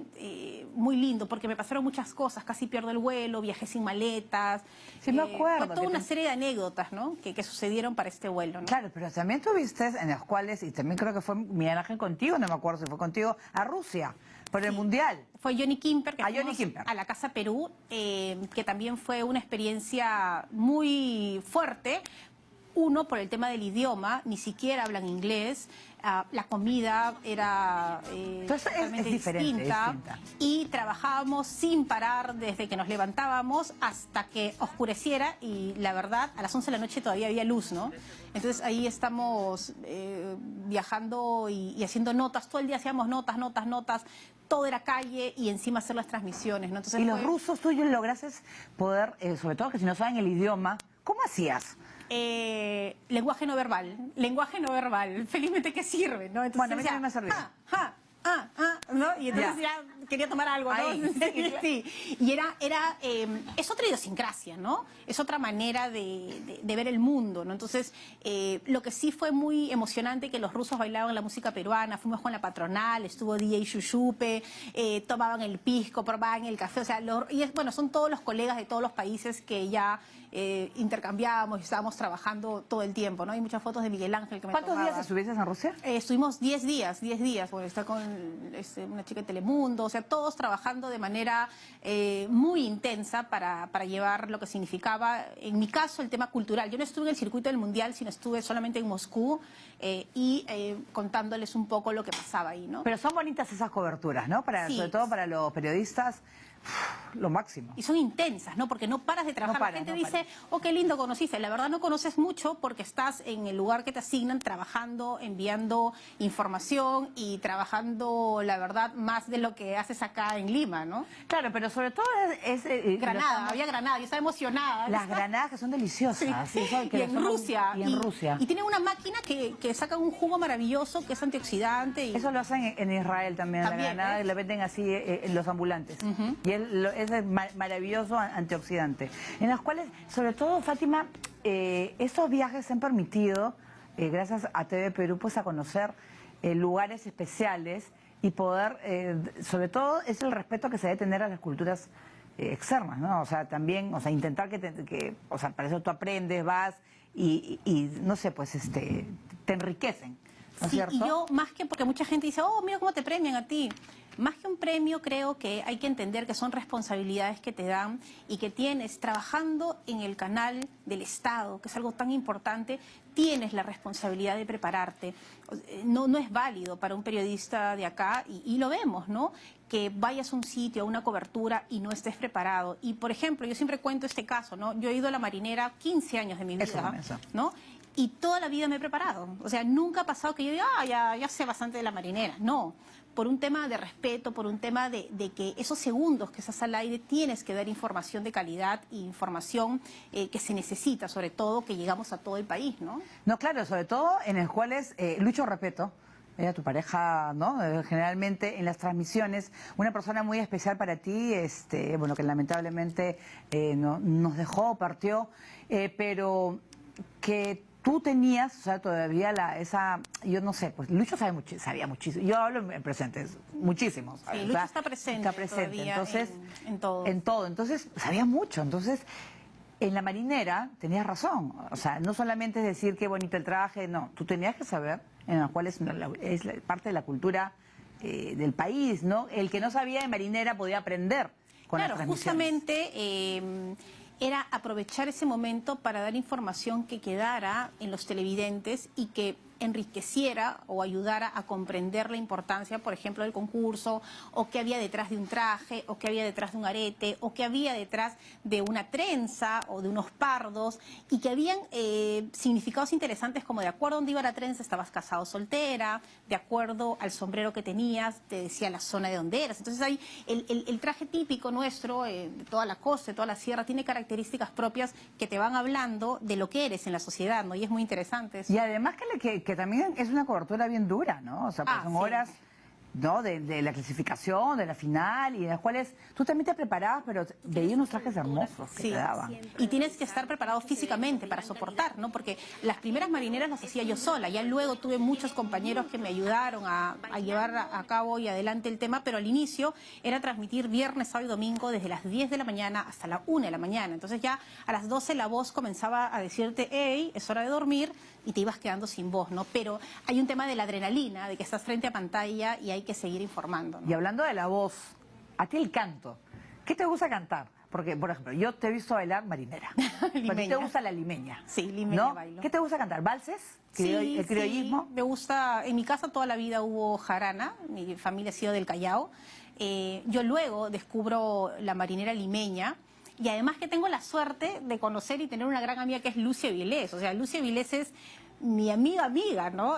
muy lindo porque me pasaron muchas cosas, casi pierdo el vuelo, viajé sin maletas. Sí, me acuerdo. Fue toda una serie de anécdotas, ¿no? Que sucedieron para este vuelo, ¿no? Claro, pero también tuviste en las cuales, y también creo que fue Miguel Ángel contigo, no me acuerdo si fue contigo, a Rusia, por el Mundial. Fue Johnny Kimper, que Johnny fuimos Kimper. a la Casa Perú, que también fue una experiencia muy fuerte. Uno, por el tema del idioma, ni siquiera hablan inglés, la comida era totalmente distinta, y trabajábamos sin parar desde que nos levantábamos hasta que oscureciera, y la verdad, a las 11 de la noche todavía había luz, ¿no? Entonces ahí estamos viajando y haciendo notas, todo el día hacíamos notas, todo era calle y encima hacer las transmisiones, ¿no? Entonces ¿Y los rusos tuyos lograste poder, sobre todo que si no saben el idioma, cómo hacías? Lenguaje no verbal, felizmente que sirve, ¿no? Entonces, bueno, a mí también me ha servido. ¿no? Y entonces ya quería tomar algo, ¿no? Ahí. Sí. Y es otra idiosincrasia, ¿no? Es otra manera de ver el mundo, ¿no? Entonces, lo que sí fue muy emocionante, que los rusos bailaban la música peruana, fuimos con la patronal, estuvo DJ Shushupe, tomaban el pisco, probaban el café, o sea, bueno, son todos los colegas de todos los países que ya intercambiábamos y estábamos trabajando todo el tiempo, ¿no? Hay muchas fotos de Miguel Ángel que me ¿Cuántos tomaba. días estuviste en Rusia? Estuvimos 10 días, bueno, está con una chica de Telemundo, o sea, todos trabajando de manera muy intensa para llevar lo que significaba, en mi caso, el tema cultural. Yo no estuve en el circuito del Mundial, sino estuve solamente en Moscú y contándoles un poco lo que pasaba ahí, ¿no? Pero son bonitas esas coberturas, ¿no? Sí. Sobre todo para los periodistas, lo máximo. Y son intensas, ¿no? Porque no paras de trabajar. La gente dice, oh, qué lindo conociste. La verdad no conoces mucho porque estás en el lugar que te asignan, trabajando, enviando información y trabajando, la verdad, más de lo que haces acá en Lima, ¿no? Claro, pero sobre todo es Granada, había Granada, yo estaba emocionada. las granadas que son deliciosas. Sí. Sí, Y en Rusia. Y en Rusia. Y tienen una máquina que saca un jugo maravilloso, que es antioxidante. Y... Eso lo hacen en Israel también, la granada, y la venden así en los ambulantes. Y es maravilloso antioxidante. En los cuales, sobre todo, Fátima, estos viajes han permitido, gracias a TV Perú, pues a conocer lugares especiales y poder, sobre todo, es el respeto que se debe tener a las culturas externas, ¿no? O sea, también, o sea, intentar o sea, para eso tú aprendes, vas y no sé, pues te enriquecen, ¿no es cierto? Y yo, más que, porque mucha gente dice, oh, mira cómo te premian a ti. Más que un premio, creo que hay que entender que son responsabilidades que te dan y que tienes, trabajando en el canal del Estado, que es algo tan importante, tienes la responsabilidad de prepararte. No es válido para un periodista de acá, y lo vemos, ¿no?, que vayas a un sitio, a una cobertura y no estés preparado. Y, por ejemplo, yo siempre cuento este caso, ¿no? Yo he ido a la marinera 15 años de mi vida, ¿no? Y toda la vida me he preparado. O sea, nunca ha pasado que yo diga, ya sé bastante de la marinera. No, por un tema de respeto, por un tema de que esos segundos que estás al aire tienes que dar información de calidad e información que se necesita, sobre todo que llegamos a todo el país, ¿no? No, claro, sobre todo en los cuales Lucho Repetto, era tu pareja, ¿no? Generalmente en las transmisiones, una persona muy especial para ti, bueno, que lamentablemente nos dejó, partió, pero que tú tenías, o sea, todavía yo no sé, pues Lucho sabía muchísimo, yo hablo en presentes, muchísimos. Sí, Lucho está presente entonces, en todo. En todo, entonces sabía mucho, entonces... En la marinera tenías razón, o sea, no solamente es decir qué bonito el traje, no, tú tenías que saber en la cual es parte de la cultura del país, ¿no? El que no sabía de marinera podía aprender con las transmisiones. Justamente era aprovechar ese momento para dar información que quedara en los televidentes y que enriqueciera o ayudara a comprender la importancia, por ejemplo, del concurso, o qué había detrás de un traje, o qué había detrás de un arete, o qué había detrás de una trenza o de unos pardos, y que habían significados interesantes, como de acuerdo a dónde iba la trenza estabas casado o soltera, de acuerdo al sombrero que tenías te decía la zona de donde eras. Entonces ahí el traje típico nuestro, de toda la costa, de toda la sierra, tiene características propias que te van hablando de lo que eres en la sociedad, ¿no? Y es muy interesante eso. Y además que también es una cobertura bien dura, ¿no? O sea, pues son horas ¿no? De la clasificación, de la final, y en las cuales tú también te preparabas, pero veía unos trajes hermosos que Sí, te daban. y tienes que estar preparado físicamente para soportar, ¿no? Porque las primeras marineras las hacía yo sola, ya luego tuve muchos compañeros que me ayudaron a llevar a cabo y adelante el tema, pero al inicio era transmitir viernes, sábado y domingo desde las 10 de la mañana hasta la 1 de la mañana. Entonces ya a las 12 la voz comenzaba a decirte, hey, es hora de dormir, y te ibas quedando sin voz, ¿no? Pero hay un tema de la adrenalina, de que estás frente a pantalla y hay que seguir informando, ¿no? Y hablando de la voz, a ti el canto, ¿qué te gusta cantar? Porque, por ejemplo, yo te he visto bailar marinera. Pero a ti te Limeña. gusta la limeña. Sí, limeña ¿no? bailo. ¿Qué te gusta cantar? ¿Valses? ¿El criollismo? Sí, me gusta. En mi casa toda la vida hubo jarana, mi familia ha sido del Callao. Yo luego descubro la marinera limeña. Y además que tengo la suerte de conocer y tener una gran amiga que es Lucia Vilés. O sea, Lucia Vilés es mi amiga, ¿no?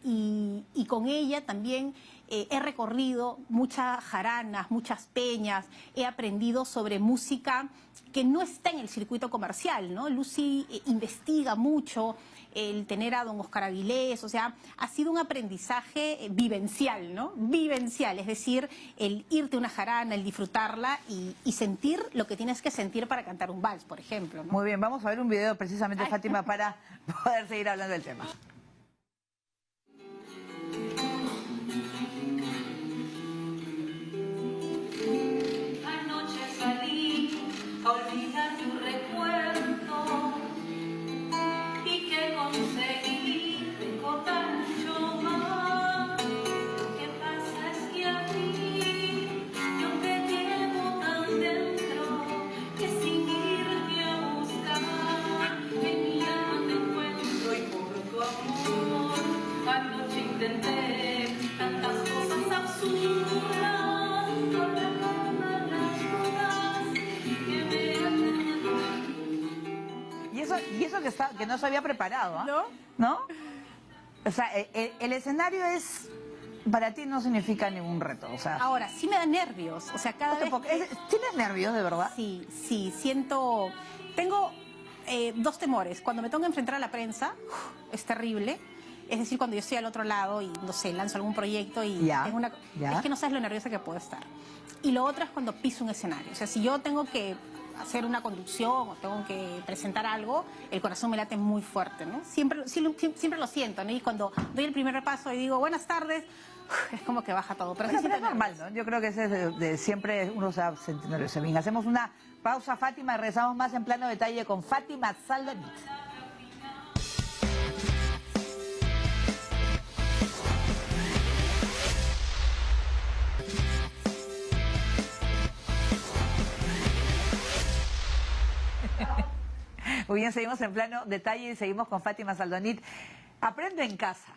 Y con ella también he recorrido muchas jaranas, muchas peñas, he aprendido sobre música que no está en el circuito comercial, ¿no? Lucy investiga mucho, el tener a don Oscar Avilés, o sea, ha sido un aprendizaje vivencial, ¿no? Vivencial, es decir, el irte a una jarana, el disfrutarla y sentir lo que tienes que sentir para cantar un vals, por ejemplo, ¿no? Muy bien, vamos a ver un video precisamente, Fátima, para poder seguir hablando del tema. Anoche salí a olvidar tu recuerdo y que conseguí recordar mucho más. Lo que pasa es que a ti yo te llevo tan dentro que sin irte a buscar en mi alma te encuentro y por tu amor anoche intenté tantas cosas absurdas. Y eso que no se había preparado, ¿ah? ¿No? O sea, el escenario es, para ti no significa ningún reto, o sea... Ahora, sí me da nervios, o sea, cada vez que... ¿Tienes nervios, de verdad? Sí, siento... Tengo dos temores. Cuando me tengo que enfrentar a la prensa, es terrible. Es decir, cuando yo estoy al otro lado y, no sé, lanzo algún proyecto y tengo una... Es que no sabes lo nerviosa que puedo estar. Y lo otro es cuando piso un escenario. O sea, si yo tengo que hacer una conducción o tengo que presentar algo, el corazón me late muy fuerte, ¿no? Siempre lo siento, ¿no? Y cuando doy el primer repaso y digo, buenas tardes, es como que baja todo. Pero Bueno, sí pero es siento normal, ¿no? Yo creo que ese es de siempre uno se va a sentir nervioso. Bien, hacemos una pausa, Fátima, y regresamos más en Plano Detalle con Fátima Saldonit. Muy bien, seguimos en Plano Detalle y seguimos con Fátima Saldonit. Aprendo en casa.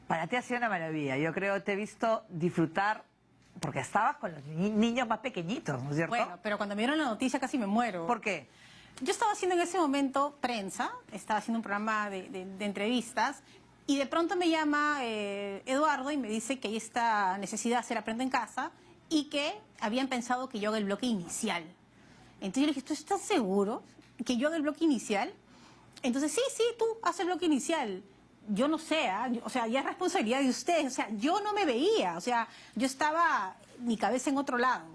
Para ti ha sido una maravilla. Yo creo, te he visto disfrutar, porque estabas con los niños más pequeñitos, ¿no es cierto? Bueno, pero cuando me dieron la noticia casi me muero. ¿Por qué? Yo estaba haciendo en ese momento prensa, estaba haciendo un programa de entrevistas, y de pronto me llama Eduardo y me dice que hay esta necesidad de hacer Aprendo en Casa y que habían pensado que yo haga el bloque inicial. Entonces yo le dije, ¿tú estás seguro que yo haga el bloque inicial? Entonces, sí, tú haces el bloque inicial. Yo no sé, o sea, ya es responsabilidad de ustedes. O sea, yo no me veía, o sea, yo estaba mi cabeza en otro lado.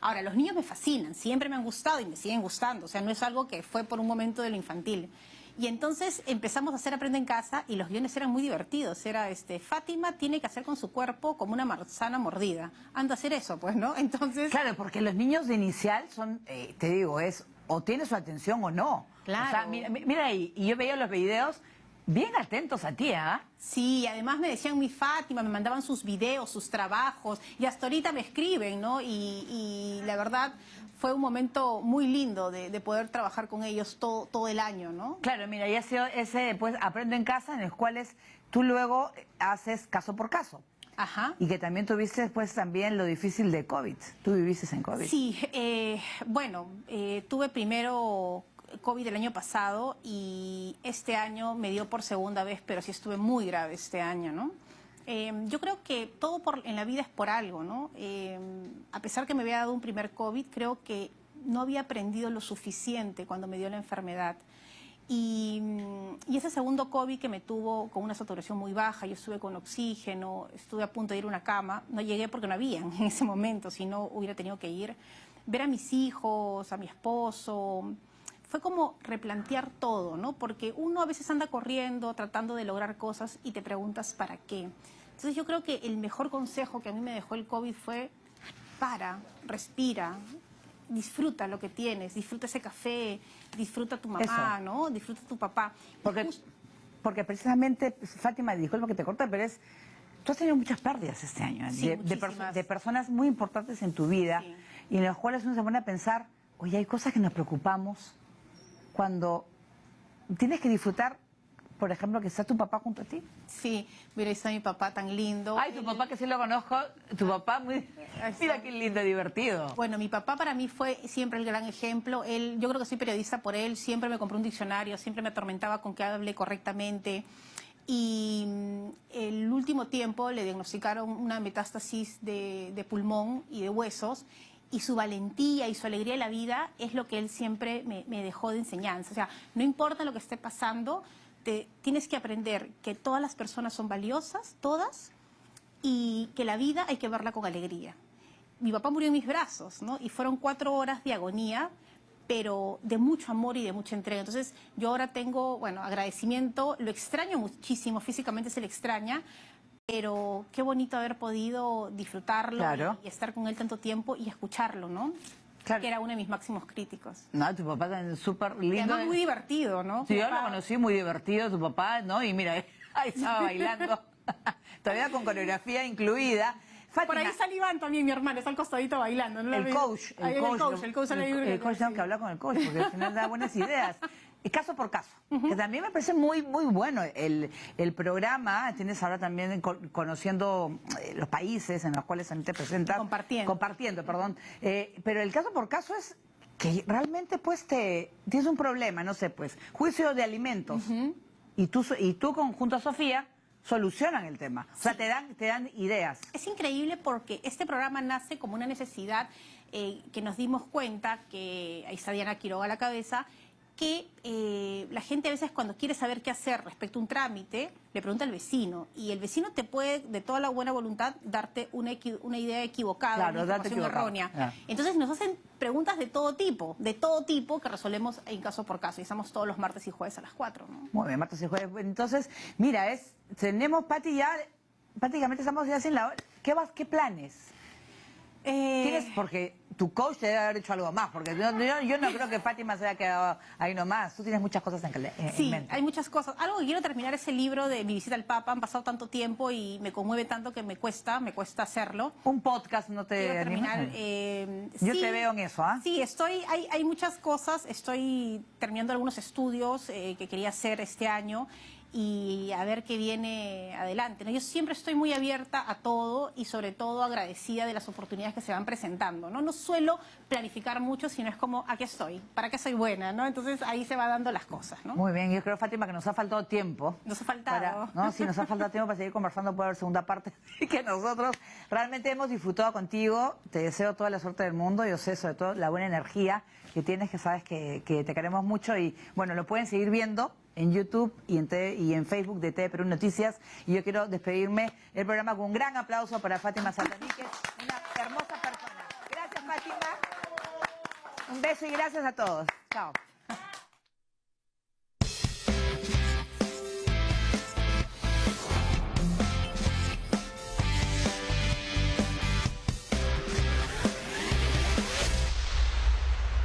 Ahora, los niños me fascinan, siempre me han gustado y me siguen gustando. O sea, no es algo que fue por un momento de lo infantil. Y entonces empezamos a hacer Aprende en Casa y los guiones eran muy divertidos. Era, Fátima tiene que hacer con su cuerpo como una manzana mordida. Anda a hacer eso, pues, ¿no? Entonces... Claro, porque los niños de inicial son, te digo, es o tiene su atención o no. Claro. O sea, mira ahí, y yo veía los videos bien atentos a ti, ¿ah? Sí, y además me decían mi Fátima, me mandaban sus videos, sus trabajos, y hasta ahorita me escriben, ¿no? Y la verdad fue un momento muy lindo de poder trabajar con ellos todo el año, ¿no? Claro, mira, y ha sido ese, pues, Aprendo en Casa, en los cuales tú luego haces caso por caso. Ajá. Y que también tuviste, pues, también lo difícil de COVID. Tú viviste en COVID. Sí, bueno, tuve primero COVID el año pasado y este año me dio por segunda vez, pero sí estuve muy grave este año, ¿no? Yo creo que todo en la vida es por algo, ¿no? A pesar que me había dado un primer COVID, creo que no había aprendido lo suficiente cuando me dio la enfermedad. Y ese segundo COVID que me tuvo con una saturación muy baja, yo estuve con oxígeno, estuve a punto de ir a una cama, no llegué porque no había en ese momento, si no hubiera tenido que ir. Ver a mis hijos, a mi esposo, fue como replantear todo, ¿no? Porque uno a veces anda corriendo, tratando de lograr cosas y te preguntas ¿para qué? Entonces yo creo que el mejor consejo que a mí me dejó el COVID fue para, respira, disfruta lo que tienes, disfruta ese café, disfruta tu mamá, Eso. ¿no? Disfruta tu papá. Porque precisamente, Fátima, disculpa que te corte, pero tú has tenido muchas pérdidas este año, Sí, de personas muy importantes en tu vida, Sí. y en las cuales uno se pone a pensar, oye, hay cosas que nos preocupamos cuando tienes que disfrutar, por ejemplo, que está tu papá junto a ti. Sí, mira, ahí está mi papá tan lindo. Ay, tu papá, que sí lo conozco, tu papá muy... Mira qué lindo, divertido. Bueno, mi papá para mí fue siempre el gran ejemplo. Yo creo que soy periodista por él, siempre me compró un diccionario, siempre me atormentaba con que hable correctamente. Y el último tiempo le diagnosticaron una metástasis de pulmón y de huesos, y su valentía y su alegría de la vida es lo que él siempre me dejó de enseñanza. O sea, no importa lo que esté pasando, tienes que aprender que todas las personas son valiosas, todas, y que la vida hay que verla con alegría. Mi papá murió en mis brazos, ¿no? Y fueron 4 horas de agonía, pero de mucho amor y de mucha entrega. Entonces, yo ahora tengo, bueno, agradecimiento, lo extraño muchísimo, físicamente se le extraña, pero qué bonito haber podido disfrutarlo, Claro. y estar con él tanto tiempo y escucharlo, ¿no? Claro. Que era uno de mis máximos críticos. No, tu papá es súper Y lindo. además muy divertido, ¿no? Sí, Mi yo lo papá- conocí muy divertido, tu papá, ¿no? Y mira, ahí estaba bailando, todavía con coreografía incluida. Fátima, Por ahí está Iván también, mi hermano, está al costadito bailando. ¿no? el coach, Ahí el coach tengo que hablar con el coach, porque al final da buenas ideas. Y caso por caso, que también me parece muy bueno el programa. Tienes ahora también conociendo los países en los cuales también te presentas. Compartiendo, perdón. Pero el caso por caso es que realmente pues tienes un problema, no sé, pues, juicio de alimentos. Y tú junto a Sofía solucionan el tema. O sea, te dan ideas. Es increíble porque este programa nace como una necesidad que nos dimos cuenta, que ahí está Diana Quiroga a la cabeza, que la gente a veces cuando quiere saber qué hacer respecto a un trámite, le pregunta al vecino. Y el vecino te puede, de toda la buena voluntad, darte una idea equivocada, Claro, una darte información errónea. equivocado. Entonces nos hacen preguntas de todo tipo que resolvemos en caso por caso. Y estamos todos los martes y jueves a las 4, ¿no? Muy bien, martes y jueves. Entonces, mira, tenemos, Pati, ya, prácticamente estamos ya sin la hora. ¿Qué planes? ¿Tienes? Porque tu coach te debe haber hecho algo más, porque yo no creo que Fátima se haya quedado ahí nomás. Tú tienes muchas cosas en Sí, mente. hay muchas cosas. Algo que quiero terminar es el libro de Mi visita al Papa. Han pasado tanto tiempo y me conmueve tanto que me cuesta hacerlo. Un podcast no te Quiero animas. terminar. Yo Sí, te veo en eso, ¿ah? Sí, hay muchas cosas. Estoy terminando algunos estudios que quería hacer este año y a ver qué viene adelante, ¿no? Yo siempre estoy muy abierta a todo y sobre todo agradecida de las oportunidades que se van presentando, ¿no? No suelo planificar mucho, sino es como, aquí estoy, ¿para qué soy buena? ¿No? Entonces ahí se va dando las cosas, ¿no? Muy bien, yo creo, Fátima, que nos ha faltado tiempo. Nos ha faltado. No, sí, nos ha faltado tiempo para seguir conversando, puede haber segunda parte. Y que nosotros realmente hemos disfrutado contigo. Te deseo toda la suerte del mundo. Yo sé, sobre todo, la buena energía que tienes, que sabes que te queremos mucho. Y bueno, lo pueden seguir viendo en YouTube y en Facebook de TV Perú Noticias. Y yo quiero despedirme el programa con un gran aplauso para Fátima Santanique, una hermosa persona. Gracias, Fátima. Un beso y gracias a todos. Chao.